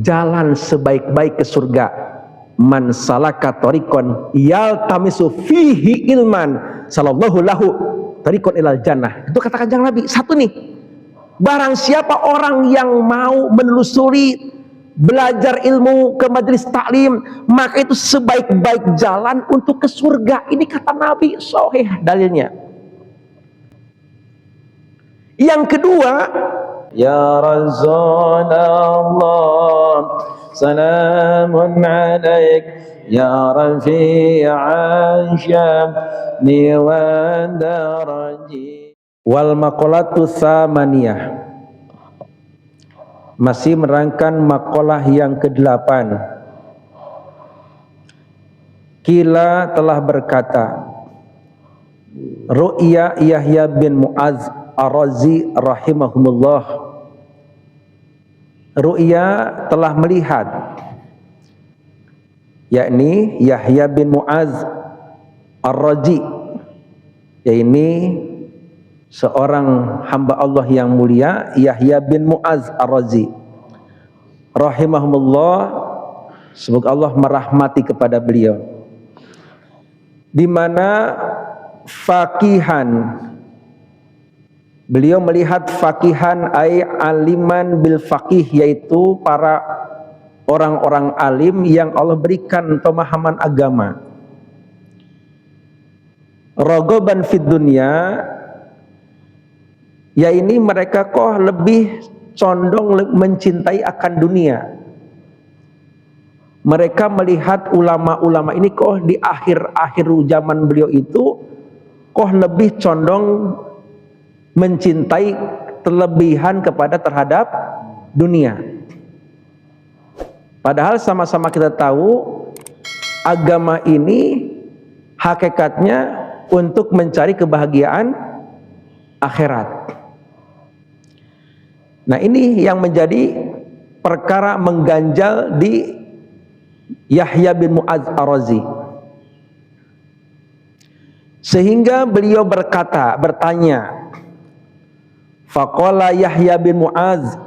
jalan sebaik-baik ke surga. Man salaka tariqan yaltamisu fihi ilman sallallahu lahu tariqan ilal jannah. Itu kata Kanjeng Nabi. Satu nih, barang siapa orang yang mau menelusuri belajar ilmu ke majelis taklim, maka itu sebaik-baik jalan untuk ke surga. Ini kata Nabi, sahih dalilnya. Yang kedua, ya Rasulullah salamun alaik ya rafi'an syamni wa daraji. Wal maqalatu tsamaniyah, masih merangkan makalah yang ke-8. Kila telah berkata, Ru'ya Yahya bin Mu'adz Ar-Razi rahimahumullah, Ru'ya telah melihat, yakni Yahya bin Mu'adz Ar-Razi, yakni seorang hamba Allah yang mulia, Yahya bin Mu'adz Ar-Razi rahimahumullah, semoga Allah merahmati kepada beliau, di mana faqihan, beliau melihat faqihan ay aliman bil faqih, yaitu para orang-orang alim yang Allah berikan pemahaman agama. Rogoban fid dunya, ya ini mereka kok lebih condong mencintai akan dunia. Mereka melihat ulama-ulama ini kok di akhir-akhir zaman beliau itu kok lebih condong mencintai terlebihan kepada terhadap dunia. Padahal sama-sama kita tahu agama ini hakikatnya untuk mencari kebahagiaan akhirat. Nah, ini yang menjadi perkara mengganjal di Yahya bin Mu'adz Ar-Razi, sehingga beliau bertanya, faqala Yahya bin Mu'adz,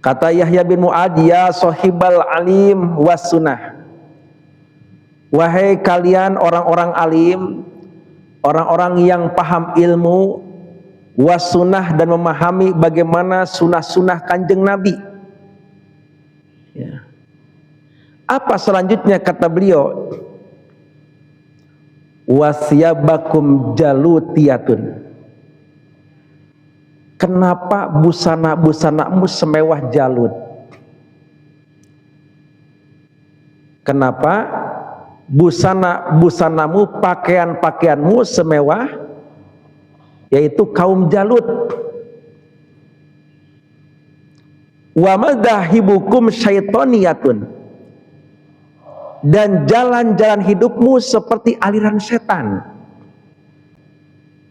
kata Yahya bin Mu'adz, ya sahibal alim was sunnah, wahai kalian orang-orang alim, orang-orang yang paham ilmu was sunnah dan memahami bagaimana sunnah-sunnah Kanjeng Nabi. Ya. Apa selanjutnya kata beliau? Wasyabakum jalutiyatun. Kenapa busana-busanamu semewah Jalut? Kenapa busana-busanamu, pakaian-pakaianmu semewah yaitu kaum Jalut? Wa madhahibukum syaitoniyatun, dan jalan-jalan hidupmu seperti aliran setan.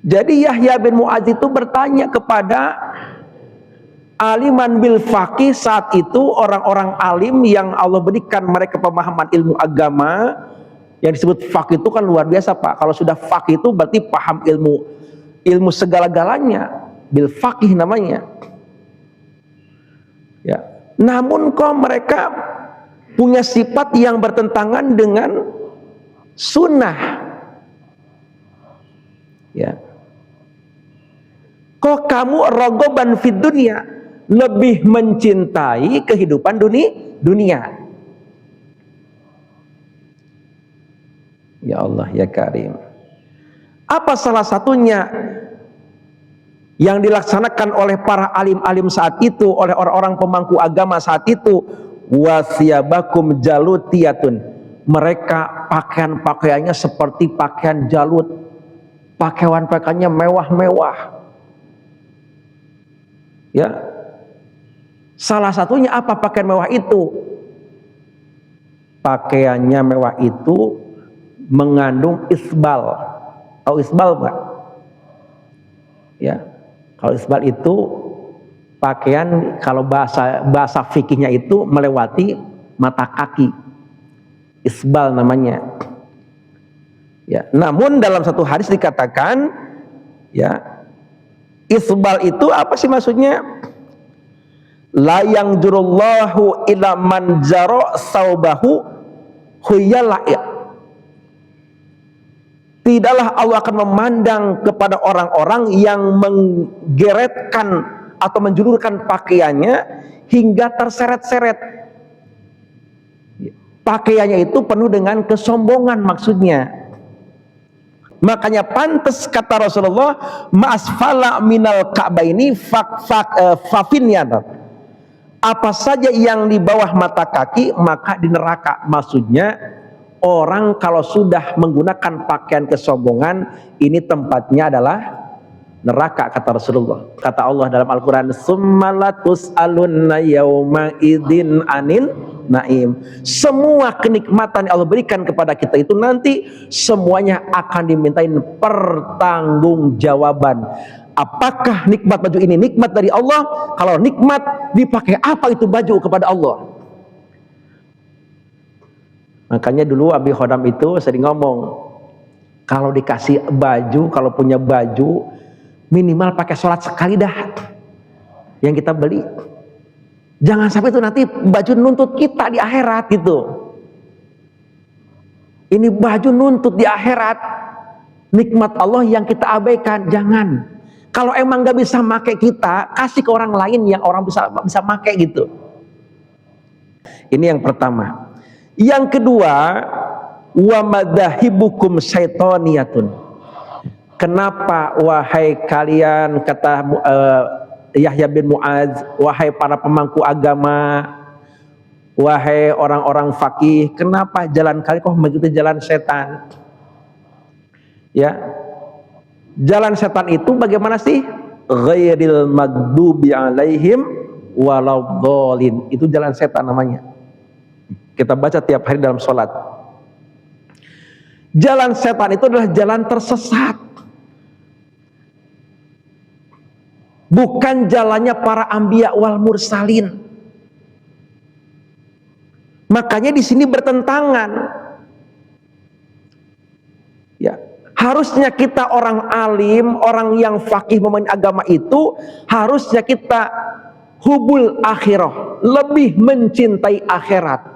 Jadi Yahya bin Mu'adz itu bertanya kepada aliman bil faqih saat itu, orang-orang alim yang Allah berikan mereka pemahaman ilmu agama. Yang disebut faqih itu kan luar biasa, Pak. Kalau sudah faqih itu berarti paham ilmu segala-galanya, bil faqih namanya. Ya. Namun kok mereka punya sifat yang bertentangan dengan sunnah. Ya. Kok kamu rogoban fid dunia, lebih mencintai kehidupan dunia. Ya Allah ya Karim. Apa salah satunya yang dilaksanakan oleh para alim-alim saat itu, oleh orang-orang pemangku agama saat itu? Wasyabakum jalutiyatun, mereka pakaian-pakaiannya seperti pakaian Jalut, pakaian-pakaiannya mewah-mewah. Ya, salah satunya apa pakaian mewah itu? Pakaiannya mewah itu mengandung isbal. Tahu isbal enggak? Ya, kalau isbal itu pakaian, kalau bahasa fikihnya itu melewati mata kaki, isbal namanya. Ya, namun dalam satu hadis dikatakan, ya, isbal itu apa sih maksudnya? La yang jurullahu ila man jaro saubahu huyala. Tidaklah Allah akan memandang kepada orang-orang yang menggeretkan atau menjulurkan pakaiannya hingga terseret-seret. Pakaiannya itu penuh dengan kesombongan maksudnya. Makanya pantas kata Rasulullah, ma'asfala minal ka'baini fafinyan. Apa saja yang di bawah mata kaki maka di neraka. Maksudnya orang kalau sudah menggunakan pakaian kesombongan, ini tempatnya adalah neraka kata Rasulullah. Kata Allah dalam Al-Quran, summalatus alunna yawma idin anin naim. Semua kenikmatan yang Allah berikan kepada kita itu nanti semuanya akan dimintain pertanggungjawaban. Apakah nikmat baju ini nikmat dari Allah? Kalau nikmat, dipakai apa itu baju kepada Allah? Makanya dulu Abi Khodam itu sering ngomong, kalau dikasih baju, kalau punya baju, minimal pakai sholat sekali dah yang kita beli. Jangan sampai itu nanti baju nuntut kita di akhirat gitu. Ini baju nuntut di akhirat, nikmat Allah yang kita abaikan. Jangan. Kalau emang gak bisa make kita, kasih ke orang lain yang orang bisa make gitu. Ini yang pertama. Yang kedua, wa madhahibukum syaitoniyatun. Kenapa wahai kalian, kata Yahya bin Mu'adz, wahai para pemangku agama, wahai orang-orang fakih, kenapa jalan kalian kok begitu jalan setan? Ya, jalan setan itu bagaimana sih? Ghairil maghdubi alaihim waladhdallin. Itu jalan setan namanya. Kita baca tiap hari dalam sholat. Jalan setan itu adalah jalan tersesat. Bukan jalannya para anbiya wal mursalin. Makanya di sini bertentangan. Ya, harusnya kita orang alim, orang yang fakih memahami agama itu, harusnya kita hubul akhirah, lebih mencintai akhirat.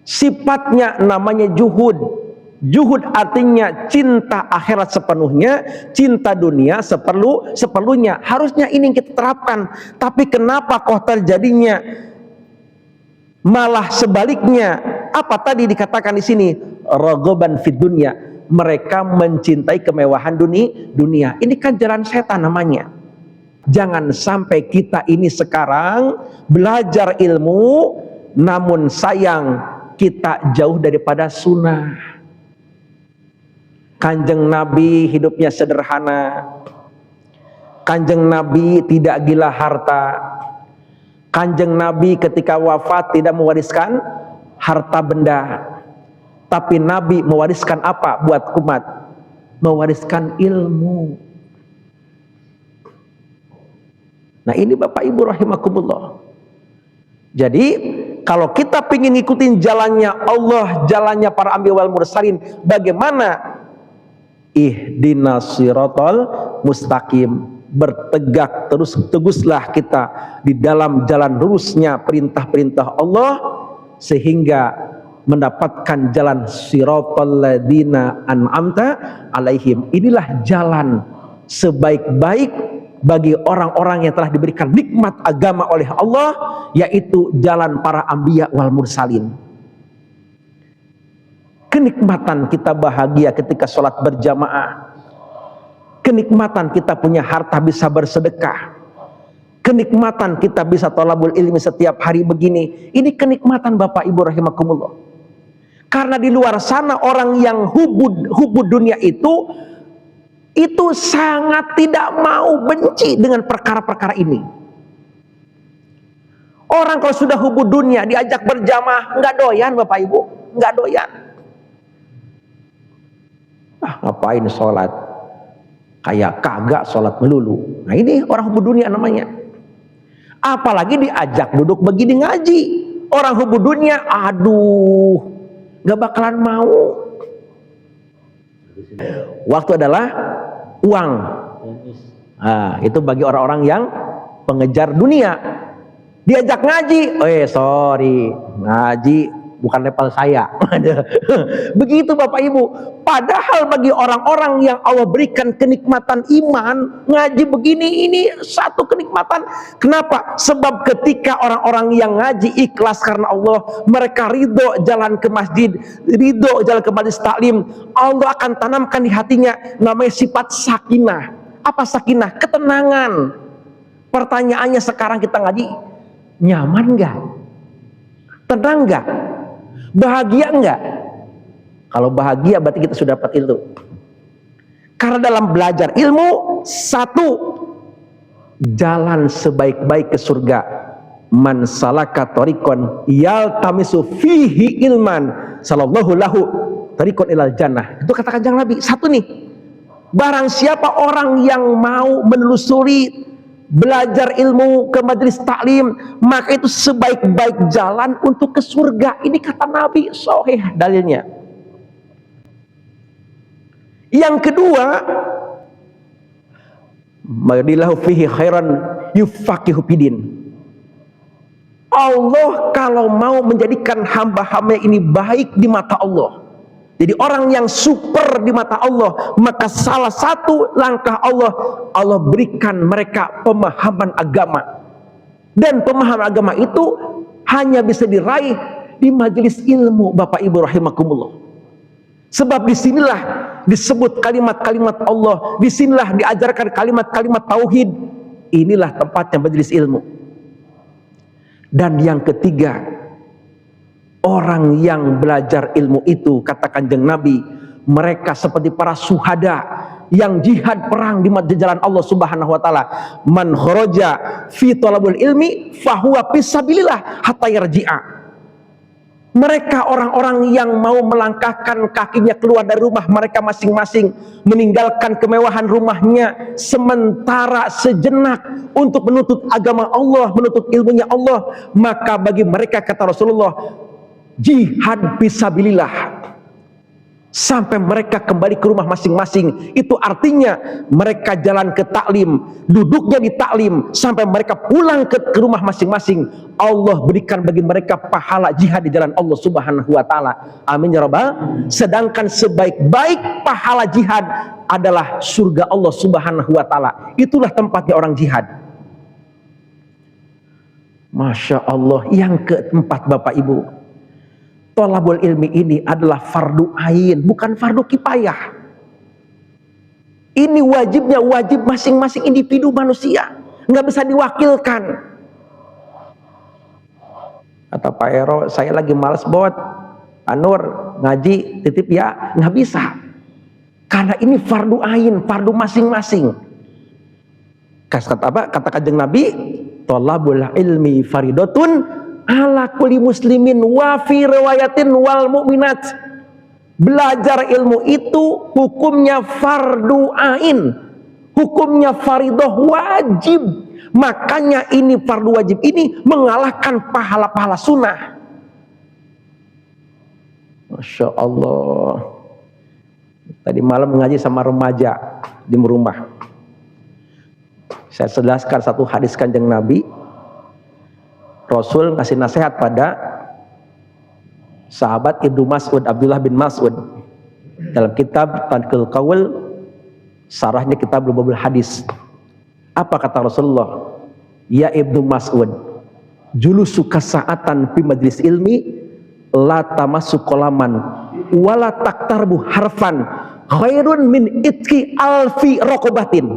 Sifatnya namanya juhud. Juhud artinya cinta akhirat sepenuhnya, cinta dunia seperlunya. Harusnya ini yang kita terapkan. Tapi kenapa kok terjadinya malah sebaliknya? Apa tadi dikatakan di sini? Raghaban fid dunya. Mereka mencintai kemewahan dunia. Ini kan jalan setan namanya. Jangan sampai kita ini sekarang belajar ilmu, namun sayang kita jauh daripada sunnah. Kanjeng Nabi hidupnya sederhana. Kanjeng Nabi tidak gila harta. Kanjeng Nabi ketika wafat tidak mewariskan harta benda. Tapi Nabi mewariskan apa buat umat? Mewariskan ilmu. Nah ini Bapak Ibu rahimakumullah. Jadi kalau kita ingin ngikutin jalannya Allah, jalannya para anbiya wal mursalin, bagaimana? Ihdinas siratal mustaqim. Bertegak teguslah kita di dalam jalan lurusnya perintah-perintah Allah, sehingga mendapatkan jalan siratal ladzina an'amta alaihim. Inilah jalan sebaik-baik bagi orang-orang yang telah diberikan nikmat agama oleh Allah, yaitu jalan para anbiya wal mursalin. Kenikmatan kita bahagia ketika sholat berjamaah. Kenikmatan kita punya harta bisa bersedekah. Kenikmatan kita bisa thalabul ilmi setiap hari begini. Ini kenikmatan Bapak Ibu rahimakumullah. Karena di luar sana orang yang hubud dunia itu sangat tidak mau, benci dengan perkara-perkara ini. Orang kalau sudah hubud dunia diajak berjamaah nggak doyan Bapak Ibu, nggak doyan. Ngapain sholat? Kayak kagak sholat melulu. Nah ini orang hubud dunia namanya. Apalagi diajak duduk begini ngaji. Orang hubud dunia, aduh, nggak bakalan mau. Waktu adalah uang. Nah, itu bagi orang-orang yang pengejar dunia. Diajak ngaji, sorry, ngaji bukan level saya. Begitu Bapak Ibu. Padahal bagi orang-orang yang Allah berikan kenikmatan iman, ngaji begini ini satu kenikmatan. Kenapa? Sebab ketika orang-orang yang ngaji ikhlas karena Allah, mereka ridho jalan ke masjid, ridho jalan ke majelis taklim, Allah akan tanamkan di hatinya namanya sifat sakinah. Apa sakinah? Ketenangan. Pertanyaannya sekarang kita ngaji, nyaman nggak? Tenang nggak? Bahagia enggak? Kalau bahagia berarti kita sudah dapat ilmu. Karena dalam belajar ilmu, satu, jalan sebaik-baik ke surga. Man salaka tariqan yaltamisu fihi ilman sallallahu lahu tariqan ilal jannah. Itu kata Kanjeng Nabi. Satu nih, barang siapa orang yang mau menelusuri belajar ilmu ke majelis taklim, maka itu sebaik-baik jalan untuk ke surga. Ini kata Nabi, sahih dalilnya. Yang kedua, madillahu fihi khairan yufaqihu fidin. Allah kalau mau menjadikan hamba-hamba ini baik di mata Allah, jadi orang yang super di mata Allah, maka salah satu langkah Allah berikan mereka pemahaman agama. Dan pemahaman agama itu hanya bisa diraih di majelis ilmu, Bapak Ibu rahimakumullah. Sebab disinilah disebut kalimat-kalimat Allah, disinilah diajarkan kalimat-kalimat tauhid. Inilah tempatnya majelis ilmu. Dan yang ketiga, orang yang belajar ilmu itu, kata Kanjeng Nabi, mereka seperti para syuhada yang jihad perang di jalan Allah Subhanahu wa taala. Man kharaja fi talabul ilmi fahuwa fisabilillah hatta yarji'a. Mereka orang-orang yang mau melangkahkan kakinya keluar dari rumah mereka masing-masing, meninggalkan kemewahan rumahnya sementara sejenak untuk menuntut agama Allah, menuntut ilmunya Allah, maka bagi mereka, kata Rasulullah, jihad fisabilillah sampai mereka kembali ke rumah masing-masing. Itu artinya mereka jalan ke taklim, duduknya di taklim sampai mereka pulang ke rumah masing-masing. Allah berikan bagi mereka pahala jihad di jalan Allah Subhanahu wa taala. Amin ya rabbal. Sedangkan sebaik-baik pahala jihad adalah surga Allah Subhanahu wa taala. Itulah tempatnya orang jihad. Masya Allah. Yang keempat, Bapak Ibu, thalabul ilmi ini adalah fardu ain, bukan fardu kifayah. Ini wajibnya wajib masing-masing individu manusia, nggak bisa diwakilkan. Kata Pak Ero, saya lagi malas buat Anur ngaji titip ya, nggak bisa. Karena ini fardu ain, fardu masing-masing. Kata apa? Kata Kanjeng Nabi, thalabul ilmi faridatun ala kulli muslimin wa fi riwayatin wal mu'minat. Belajar ilmu itu hukumnya fardu ain, hukumnya faridah wajib. Makanya ini fardu wajib ini mengalahkan pahala-pahala sunnah. Masya Allah. Tadi malam mengaji sama remaja di rumah. Saya jelaskan satu hadis Kanjeng Nabi. Rasul ngasih nasihat pada sahabat Ibnu Mas'ud, Abdullah bin Mas'ud, dalam kitab Tanqil Qaul, sarahnya kitab Lubabul Hadis. Apa kata Rasulullah? Ya Ibnu Mas'ud, julusuka sa'atan fi majlis ilmi la tamassu qalaman wala taktarbu harfan khairun min itki alfi raqabatin.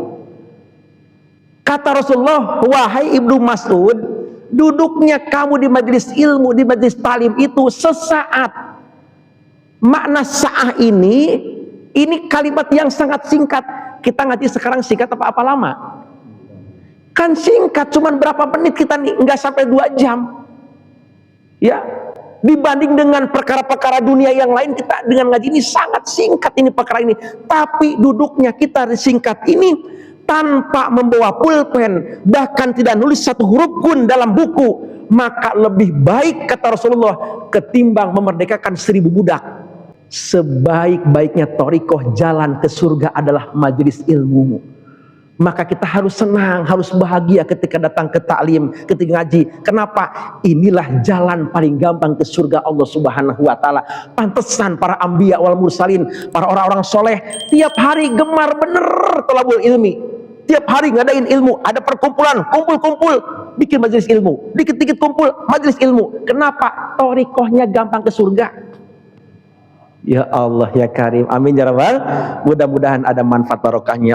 Kata Rasulullah, wahai Ibnu Mas'ud, duduknya kamu di majelis ilmu, di majelis talim itu sesaat. Makna sa'ah ini kalimat yang sangat singkat. Kita ngaji sekarang singkat apa lama? Kan singkat, cuman berapa menit kita nih, nggak sampai 2 jam. Ya, dibanding dengan perkara-perkara dunia yang lain, kita dengan ngaji ini sangat singkat ini perkara ini. Tapi duduknya kita singkat ini tanpa membawa pulpen, bahkan tidak nulis satu huruf pun dalam buku, maka lebih baik, kata Rasulullah, ketimbang memerdekakan 1000 budak. Sebaik-baiknya thariqah jalan ke surga adalah majelis ilmu. Maka kita harus senang, harus bahagia ketika datang ke taklim, ketika ngaji. Kenapa? Inilah jalan paling gampang ke surga Allah Subhanahu wa taala. Pantesan para anbiya wal mursalin, para orang-orang soleh tiap hari gemar bener thalabul ilmi. Tiap hari ngadain ilmu, ada perkumpulan, kumpul-kumpul, bikin majelis ilmu, dikit-dikit kumpul, majelis ilmu. Kenapa? Thariqahnya gampang ke surga. Ya Allah ya Karim, amin ya rabbal. Mudah-mudahan ada manfaat barokahnya.